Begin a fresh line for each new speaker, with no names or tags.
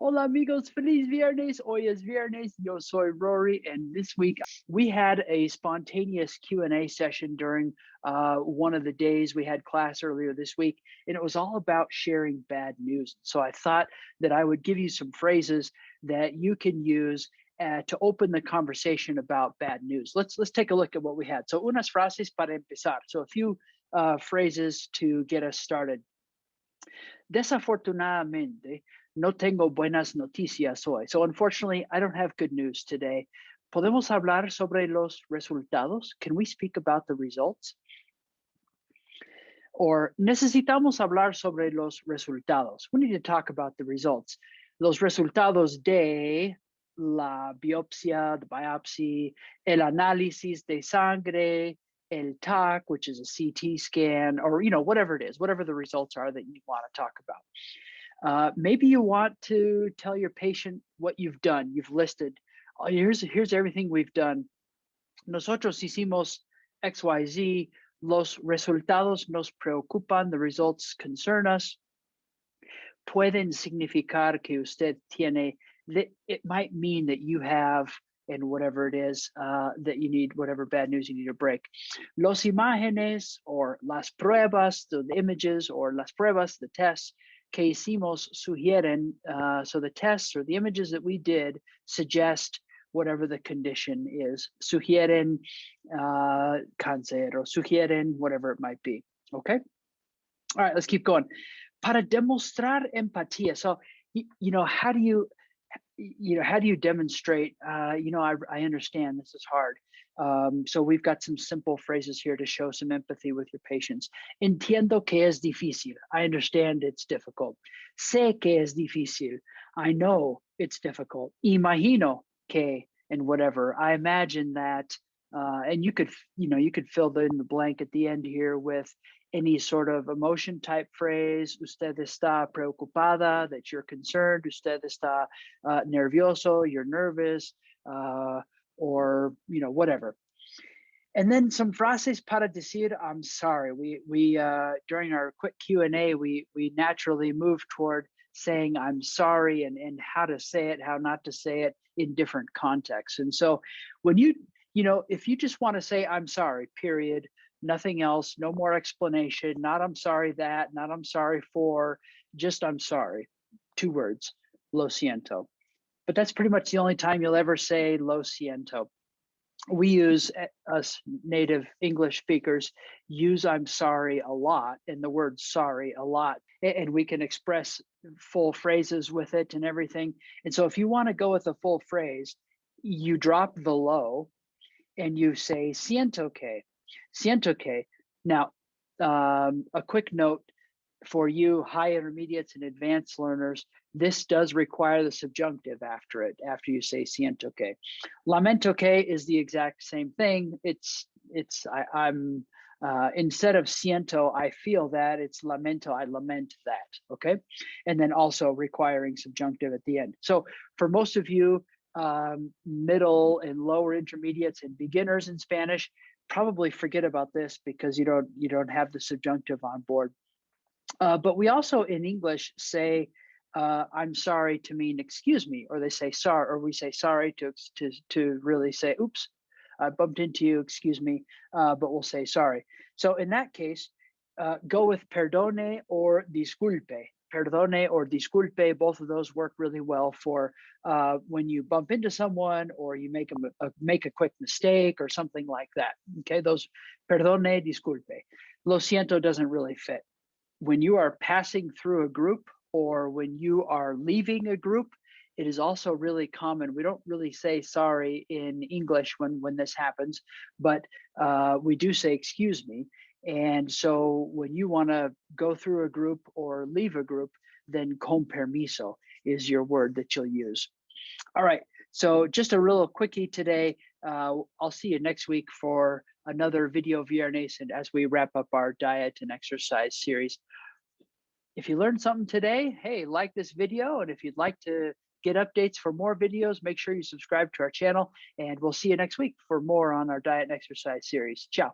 Hola amigos, feliz viernes. Hoy es viernes. Yo soy Rory, and this week we had a spontaneous Q&A session during one of the days we had class earlier this week, and it was all about sharing bad news. So I thought that I would give you some phrases that you can use to open the conversation about bad news. Let's take a look at what we had. So unas frases para empezar. So a few phrases to get us started. Desafortunadamente, no tengo buenas noticias hoy. So unfortunately, I don't have good news today. ¿Podemos hablar sobre los resultados? Can we speak about the results? Or necesitamos hablar sobre los resultados. We need to talk about the results. Los resultados de la biopsia, the biopsy, el análisis de sangre, el TAC, which is a CT scan, or whatever it is, whatever the results are that you want to talk about. Maybe you want to tell your patient what you've done. You've listed, oh, here's everything we've done. Nosotros hicimos XYZ. Los resultados nos preocupan. The results concern us. Pueden significar que usted tiene. It might mean that you have, and whatever it is that you need, whatever bad news you need to break. Los imágenes, or las pruebas, the images, or las pruebas, the tests que hicimos sugieren. So the tests or the images that we did suggest whatever the condition is. Sugieren cáncer, or sugieren whatever it might be. Okay. All right, let's keep going. Para demostrar empatía. So, how do you demonstrate? I understand this is hard. So we've got some simple phrases here to show some empathy with your patients. Entiendo que es difícil. I understand it's difficult. Sé que es difícil. I know it's difficult. Imagino que, and whatever. I imagine that, and you could fill in the blank at the end here with any sort of emotion type phrase. Usted está preocupada, that you're concerned. Usted está nervioso, you're nervous, or whatever. And then some frases para decir I'm sorry. We during our quick Q&A, we naturally moved toward saying I'm sorry and how to say it, how not to say it in different contexts. And so when if you just want to say I'm sorry, period, nothing else, no more explanation, not I'm sorry that, not I'm sorry for, just I'm sorry, 2 words, lo siento. But that's pretty much the only time you'll ever say lo siento. We use, us native English speakers, use I'm sorry a lot, and the word sorry a lot, and we can express full phrases with it and everything. And so if you want to go with a full phrase, you drop the lo and you say siento que. Siento que. Now, a quick note for you high intermediates and advanced learners, this does require the subjunctive after it, after you say siento que. Lamento que is the exact same thing. I'm instead of siento, I feel that, it's lamento, I lament that, okay? And then also requiring subjunctive at the end. So for most of you, middle and lower intermediates and beginners in Spanish, probably forget about this because you don't have the subjunctive on board. But we also in English say I'm sorry to mean excuse me, or they say sorry, or we say sorry to really say oops, I bumped into you, excuse me, but we'll say sorry. So in that case, go with perdone or disculpe. Perdone or disculpe, both of those work really well for when you bump into someone or you make a quick mistake or something like that. Okay, those perdone, disculpe. Lo siento doesn't really fit. When you are passing through a group or when you are leaving a group, it is also really common. We don't really say sorry in English when this happens, but we do say excuse me. And so when you want to go through a group or leave a group, then con permiso is your word that you'll use. All right, so just a real quickie today. I'll see you next week for another video viernes, and as we wrap up our diet and exercise series. If you learned something today, hey, like this video, and if you'd like to get updates for more videos, make sure you subscribe to our channel, and we'll see you next week for more on our diet and exercise series. Ciao.